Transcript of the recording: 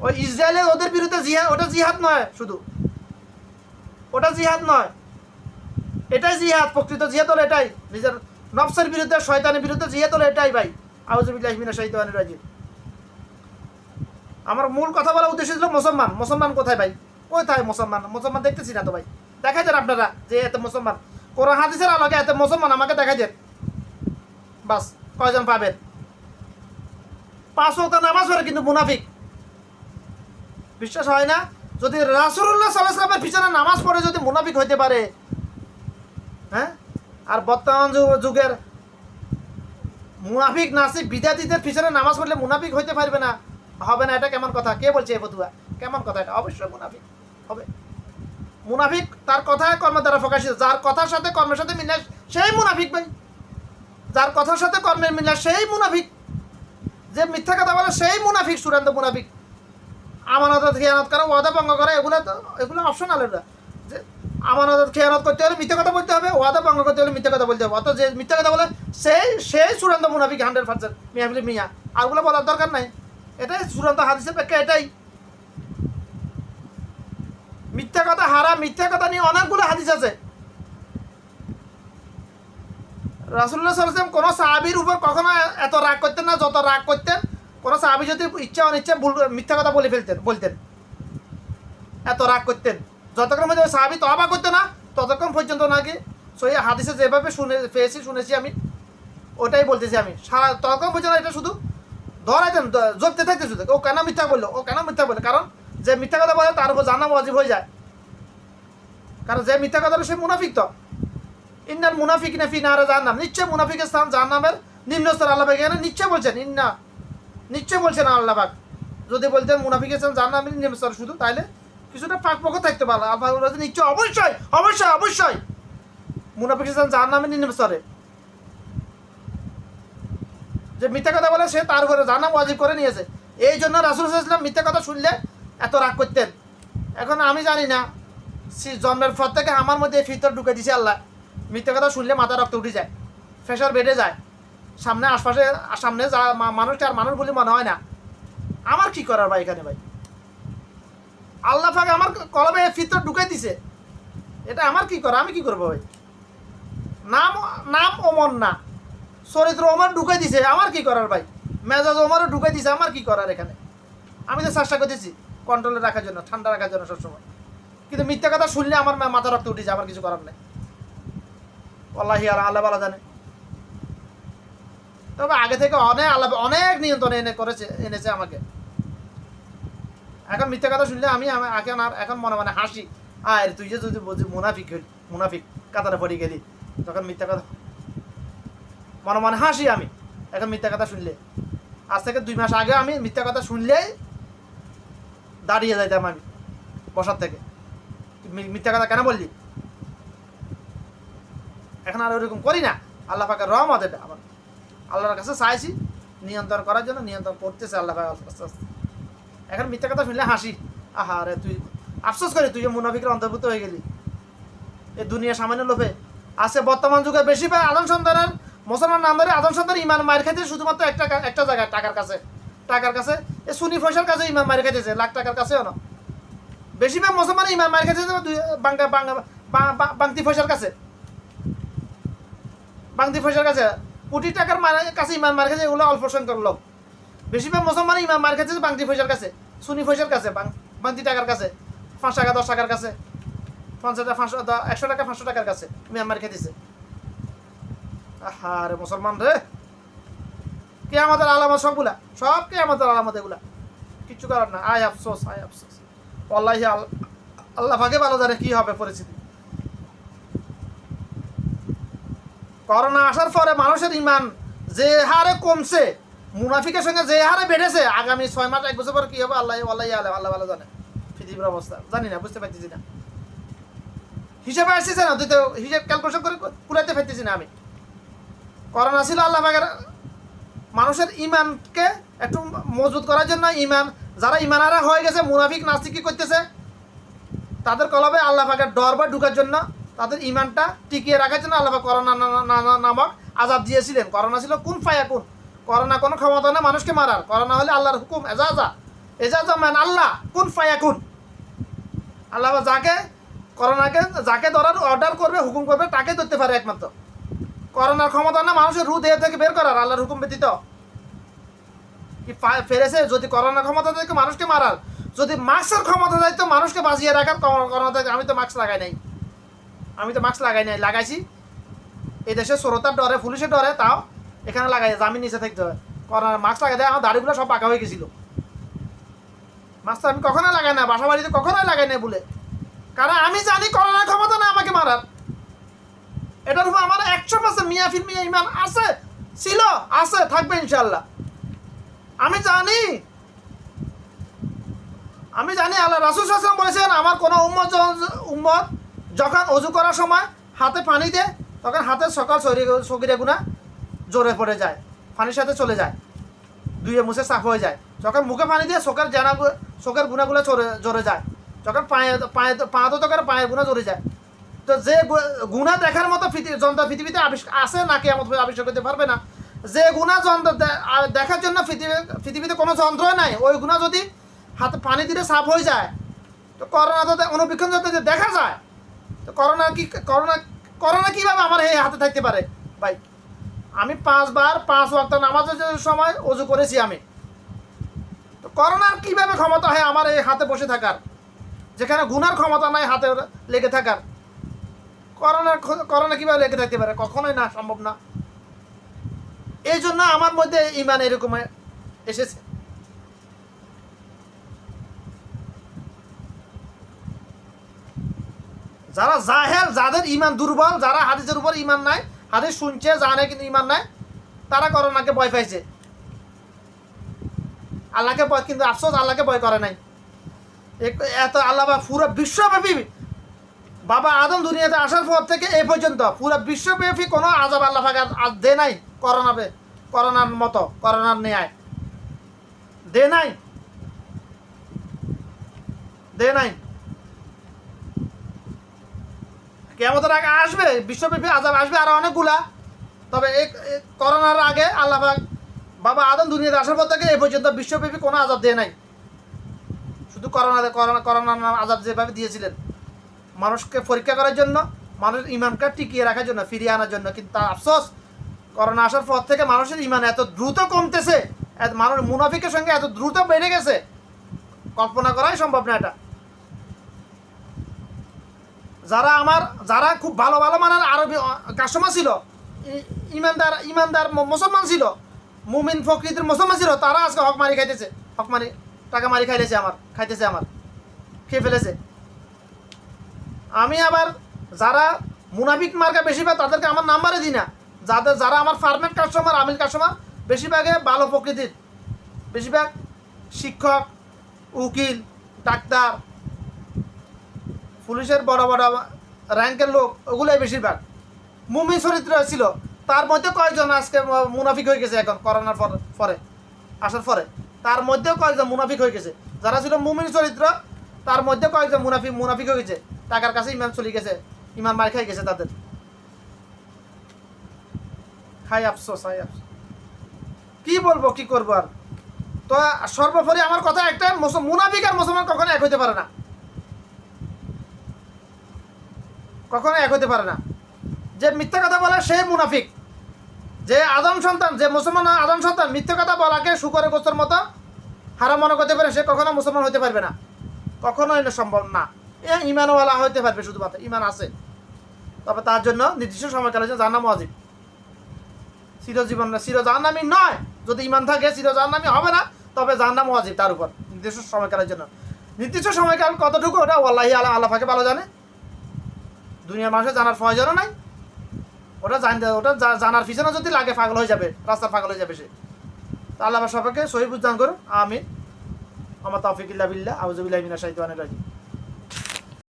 ওই ইসরায়েলের ওদের বিরুদ্ধে জিহাদ, ওটা জিহাদ নয়, শুধু ওটা জিহাদ নয়, এটাই জিহাদ। প্রকৃত জিহাদ হলো এটাই, নিজের নফসের বিরুদ্ধে, শয়তানের বিরুদ্ধে জিহাদ হলো এটাই ভাই। আউযুবিল্লাহি মিনাশ শাইতানির রাজিম। আমার মূল কথা বলার উদ্দেশ্য ছিল মুসলমান। মুসলমান কোথায় ভাই? কোথায় মুসলমান? মুসলমান দেখতেছি না তো ভাই। দেখাই দেন আপনারা যে এত মুসলমান, কোরআন হাদিসের আলোকে এত মুসলমান আমাকে দেখাই দেন, বাস কয়জন পাবেন? 5 ওয়াক্ত নামাজ পড়ে কিন্তু মুনাফিক। বিশ্বাস হয় না? যদি রাসূলুল্লাহ সাল্লাল্লাহু আলাইহি ওয়াসাল্লামের পিছনে নামাজ পড়ে যদি মুনাফিক হইতে পারে, হ্যাঁ, আর বর্তমান যুগের মুনাফিক নাসিক বিদাতীদের পিছনে নামাজ পড়লে মুনাফিক হইতে পারবে না, হবে না, এটা কেমন কথা? কে বলছে এই ফতুয়া? কেমন কথা এটা? অবশ্যই মুনাফিক হবে। মুনাফিক তার কথায় কর্ম দ্বারা প্রকাশিত। যার কথার সাথে কর্মের সাথে মিলে সেই মুনাফিক ভাই। যার কথার সাথে কর্মের মিলে সেই মুনাফিক। যে মিথ্যা কথা বলে সেই মুনাফিক, চূড়ান্ত মুনাফিক। আমানত খেয়ানত করা, ওয়াদা ভঙ্গ করা, এগুলো অপশনাল। এটা যে আমানত খেয়ানত করতে হলে মিথ্যা কথা বলতে হবে, ওয়াদা ভঙ্গ করতে হলে মিথ্যা কথা বলতে হবে। অত যে মিথ্যা কথা বলে সেই চূড়ান্ত মুনাফিক 100%। মিয়াফিলি মিয়া, আরগুলো বলার দরকার নাই। এটাই চূড়ান্ত হাদিসের ব্যাখ্যা, এটাই। মিথ্যা কথা হারাম, মিথ্যা কথা নিয়ে অনেকগুলো হাদিস আছে। রাসূলুল্লাহ সাল্লাল্লাহু আলাইহি ওয়াসাল্লাম কোনো সাহাবীর উপর কখনো এত রাগ করতেন না যত রাগ করতেন কোনো সাহাবী যদি ইচ্ছা অনিচ্ছা মিথ্যা কথা বলতেন, এত রাগ করতেন। যতক্ষণ পর্যন্ত সাহাবী তওবা করতো না ততক্ষণ পর্যন্ত নাকি সহিহ হাদিসে যেভাবে শুনেছি আমি, ওটাই বলতেছি আমি। সারা ততক্ষণ পর্যন্ত এটা শুধু ধরাইতেন, জপতে থাকতে শুধু ও কেন মিথ্যা বললো, ও কেন মিথ্যা বললো। কারণ যে মিথ্যা কথা বলে তার উপর জাহান্নাম ওয়াজিব হয়ে যায়। কারণ যে মিথ্যা কথা বলে সে মুনাফিক। তো ইন্নাল মুনাফিকিনা ফি নারে জাহান্নাম, নিশ্চয় মুনাফিকের স্থান জাহান্নামের নিম্ন স্তর। আল্লাহ পাক এখানে নিশ্চয় বলছেন, নিশ্চয় বলছেন আল্লাহ পাক। যদি বলতেন মুনাফিকের স্থান জাহান্নামের নিম্ন স্তর শুধু, তাহলে কিছুটা ফাঁক পক্ষ থাকতে পারলো। আল্লাহ বলছেন নিশ্চয়, অবশ্যই অবশ্যই অবশ্যই মুনাফিকের স্থান জাহান্নামের নিম্ন স্তরে। যে মিথ্যা কথা বলে সে তার উপরে জাহান্নাম ওয়াজিব করে নিয়েছে। এই জন্য রাসূল সাল্লাল্লাহু আলাইহি ওয়াসাল্লাম মিথ্যা কথা শুনলে এত রাগ করতেন। এখন আমি জানি না, জন্মের পর থেকে আমার মধ্যে ফিতর ঢুকে দিছে আল্লাহ। মিথ্যা কথা শুনলে মাথা রক্ত উঠে যায়, প্রেশার বেড়ে যায়, সামনে আশপাশে সামনে যা মানুষটা আর মানুষ বলে মনে হয় না। আমার কি করার ভাই এখানে? ভাই আল্লাহ পাক আমার কলবে ফিতর ঢুকে দিছে, এটা আমার কি করা? আমি কি করবো ভাই? নাম ওমর না, চরিত্র ওমর ঢুকে দিছে, আমার কি করার ভাই? মেজাজ ওমরও ঢুকে দিছে, আমার কি করার এখানে? আমি তো চেষ্টা করতেছি কন্ট্রোলে রাখার জন্য, ঠান্ডা রাখার জন্য সবসময়। কিন্তু মিথ্যা কথা শুনলে আমার মাথা রক্ত উঠে যায়, আমার কিছু করার নেই। আল্লাহি আল্লাহ ভালো জানে। তবে আগে থেকে অনেক নিয়ন্ত্রণ এনেছে আমাকে। এখন মিথ্যা কথা শুনলে আমি এখন মনে মনে হাসি। আর তুই যে যদি বলছি মুনাফিক কাতারে পড়ে গেলি, তখন মিথ্যা কথা মনে মনে হাসি আমি। এখন মিথ্যা কথা শুনলে, আজ থেকে 2 মাস আগে আমি মিথ্যা কথা শুনলেই দাঁড়িয়ে যাইতাম আমি বসার থেকে, মিথ্যা কথা কেন বললি। এখন আর ওরকম করি না। আল্লাহ পাকের রহমত এটা। আবার আল্লাহর কাছে চাইছি নিয়ন্ত্রণ করার জন্য, নিয়ন্ত্রণ করতেছে আল্লাহ পাক আস্তে আস্তে। এখন মিথ্যা কথা শুনলে হাসি, আহা রে তুই আফসোস করি, তুই যে মুনাফিকের অন্তর্ভুক্ত হয়ে গেলি এই দুনিয়া সামান্য লোভে। আছে বর্তমান যুগে বেশি পায় আদম সন্তানের, মুসলমান নামদারি আদম সন্তান ইমান মায়ের খাইতে শুধুমাত্র একটা জায়গায়, টাকার কাছে এই সুনি ফয়সার কাছে ইমান মায়ের খাইতেছে, লাখ টাকার কাছেও না। বেশিরভাগ মুসলমান ইমান মায়ের খাইতেছে বাংতি ফয়সার কাছে, কোটি টাকার কাছে ইমান মার কাছে, এগুলো অল্প সংখ্যক লোক। বেশিরভাগ মুসলমান ইমান মার কাছে বাংতি ফয়সার কাছে, সুনি ফয়সার কাছে, বাংতি টাকার কাছে, 5 টাকা 10 টাকার কাছে, 50 টাকা 100 টাকা 500 টাকার কাছে ইমান মার খেতেছে। আহা রে মুসলমান রে, কিয়ামতের আলামত সবগুলা, সব কিয়ামতের আলামত এগুলা, কিচ্ছু করার না। আয় আফসোস, আয় আফসোস। ওয়াল্লাহি আল্লাহ ভাগে ভালো জানে কি হবে পরিস্থিতি। করোনা আসার পরে মানুষের ইমান যে হারে কমছে, মুনাফিকের সঙ্গে যে হারে বেড়েছে, আগামী 6 মাস 1 বছর পর কি হবে আল্লাহ ভালো জানে। পৃথিবীর অবস্থা জানি না, বুঝতে পারতেছি না, হিসেবে আসতেছে না, তুই তো হিসেব ক্যালকুলেশন করে কুলাইতে পারতেছি না আমি। করোনা ছিল আল্লাহ পাকের মানুষের ইমানকে একটু মজবুত করার জন্য। যারা ইমানারা হয়ে গেছে, মুনাফিক নাস্তিক কি করতেছে, তাদের কলবে আল্লাহ পাকের ডর বা ঢুকার জন্য, তাদের ইমানটা টিকিয়ে রাখার জন্য আল্লাহ পাক করোনা নামক আযাব দিয়েছিলেন। করোনা ছিল কুন ফায়াকুন, করোনা কোনো ক্ষমতা না মানুষকে মারার। করোনা হলে আল্লাহর হুকুম এজাজা, এজাজমান আল্লাহ কুন ফায়াকুন। আল্লাহ যাকে করোনাকে যাকে ধরার অর্ডার করবে, হুকুম করবে, তাকে ধরতে পারে একমাত্র। করোনার ক্ষমতা না মানুষের রু দেহ থেকে বের করার, আল্লাহর হুকুম ব্যতীত। কি ফেরেছে যদি করোনার ক্ষমতা থেকে মানুষকে মারার, যদি মাস্কের ক্ষমতা থাকতো মানুষকে বাঁচিয়ে রাখার করোনা থেকে। আমি তো মাস্ক লাগাই নাই, লাগাইছি এই দেশে শ্রোতার ডরে, পুলিশের ডরে, তাও এখানে লাগাই, জামিন নিচে থাকতে হয়। করোনার মাস্ক লাগাই দেয়, আমার দাড়িগুলো সব পাকা হয়ে গেছিল। মাস্ক আমি কখনোই লাগাই না, বাসা বাড়িতে কখনোই লাগাই না বলে, কারণ আমি জানি করোনার ক্ষমতা না আমাকে মারার। এটার উপর আমার 100% মিয়া ফিল্মিয়া ইমান আছে, ছিল, আছে, থাকবে ইনশাল্লাহ। আমি জানি আল্লাহ রাসূল সাল্লাল্লাহু আলাইহি ওয়াসাল্লাম বলেছেন, আমার কোনো উম্মত যখন অজু করার সময় হাতে পানি দেয়, তখন হাতের সকাল সগিরা গুনাহ জোরে পড়ে যায়, পানির সাথে চলে যায়, ধুয়ে মুছে সাফ হয়ে যায়। যখন মুখে পানি দিয়ে চোখের গুণাগুলো জোরে যায়, যখন পা তো করে পায়ের গুণা জোরে যায়। তো যে গুণা দেখার মতো যন্ত্র পৃথিবীতে আছে না, কিয়ামত পর্যন্ত আবিষ্কার করতে পারবে না। যে গুণা যন্ত্র দেখার জন্য পৃথিবীতে কোনো যন্ত্রই নাই, ওই গুণা যদি হাতে পানি দিলে সাফ হয়ে যায়, তো করোনা তো অনুবীক্ষণ যাতে দেখা যায়, তো করোনা কীভাবে আমার এই হাতে থাকতে পারে ভাই? আমি 5 ওয়াক্ত নামাজের সময় ওযু করেছি আমি, তো করোনার কীভাবে ক্ষমতা হয় আমার এই হাতে বসে থাকার, যেখানে গুনার ক্ষমতা নাই হাতে লেগে থাকার? করোনা কীভাবে লেগে থাকতে পারে? কখনোই না, সম্ভব না। এই জন্য আমার মধ্যে ইমান এরকম এসেছে। যারা জাহেল, যাদের ইমান দুর্বল, যারা হাদিসের উপর ইমান নাই, হাদিস শুনছে জানে কিন্তু ইমান নাই, তারা করোনাকে ভয় পাইছে। আল্লাহকে ভয়, কিন্তু আফসোস আল্লাহকে ভয় করে নাই। এত আল্লাহ পুরো বিশ্বব্যাপী বাবা আদম দুনিয়াতে আসার পর থেকে এই পর্যন্ত পুরো বিশ্বব্যাপী কোনো আযাব আল্লাহ পাক আর দে নাই করোনার মতো, করোনার ন্যায় দে নাই। কিয়ামতের আগে আসবে, বিশ্বব্যাপী আযাব আসবে আরো অনেকগুলা। তবে এই করোনার আগে আল্লাহ পাক বাবা আদম দুনিয়াতে আসার পর থেকে এই পর্যন্ত বিশ্বব্যাপী কোনো আযাব দেয় নাই। শুধু করোনার আযাব যেভাবে দিয়েছিলেন মানুষকে পরীক্ষা করার জন্য, মানুষের ইমানকে টিকিয়ে রাখার জন্য, ফিরিয়ে আনার জন্য। কিন্তু তার আফসোস, করোনা আসার পর থেকে মানুষের ইমান এত দ্রুত কমতেছে, মানুষ মুনাফিকের সঙ্গে এত দ্রুত বেড়ে গেছে, কল্পনা করাই সম্ভব না এটা। যারা খুব ভালো মানের আরবি কাস্টমার ছিল, ইমানদার মুসলমান ছিল, মুমিন প্রকৃতির মুসলমান ছিল, তারা আজকে টাকা মারি খাইতেছে আমার খেয়ে ফেলেছে। আমি আবার যারা মুনাফিক মার্কা বেশিরভাগ তাদেরকে আমার নাম্বারে দিই না। যারা আমার ফার্মেট কাস্টমার, আমিল কাস্টমার, বেশিরভাগে ভালো প্রকৃতির, বেশিরভাগ শিক্ষক, উকিল, ডাক্তার, পুলিশের বড় র্যাঙ্কের লোক, ওগুলোই বেশিরভাগ মুমিন চরিত্র ছিল। তার মধ্যে কয়েকজন আজকে মুনাফিক হয়ে গেছে, এখন করোনার পরে আসার পরে তার মধ্যেও কয়েকজন মুনাফিক হয়ে গেছে। যারা ছিল মুমিন চরিত্র, তার মধ্যে কয়েকজন মুনাফিক হয়ে গেছে, টাকার কাছে ইমান চলে গেছে, ইমান মার খাই গেছে তাদের। আফসোস কি বলবো, কি করবো আর। তো সর্বোপরি আমার কথা একটা, মুনাফিক আর মুসলমান কখনো এক হইতে পারে না, কখনো এক হইতে পারে না। যে মিথ্যা কথা বলে সে মুনাফিক, যে আদম সন্তান, যে মুসলমান আদম সন্তান মিথ্যা কথা বলাকে শুকরের গোস্তের মতো হারাম মনে করতে পারে, সে কখনো মুসলমান হতে পারবে না, কখনোই সম্ভব না। ইমানওয়ালা হইতে পারবে শুধুমাত্র, ইমান আছে। তবে তার জন্য নির্দিষ্ট সময়কালের জন্য জাহান্নাম ওয়াজিব, জাহান্নামী নয়। যদি ইমান থাকে জাহান্নামী হবে না, তবে জাহান্নাম ওয়াজিব তার উপর নির্দিষ্ট সময়কালের জন্য। নির্দিষ্ট সময়কাল কতটুকু ওটা ওয়াল্লাহি আল্লাহ পাকে ভালো জানে, দুনিয়ার মানুষের জানার প্রয়োজনও নাই। ওটা জানার পিছনে যদি লাগে পাগল হয়ে যাবে, রাস্তা পাগল হয়ে যাবে সে। তা আল্লাহ সবাইকে সহিহ বুঝ দান করুন, আমিন। আমার তাওফিক ইল্লা বিল্লাহ, আউযু বিল্লাহি মিনাশ শাইতানির রাজিম।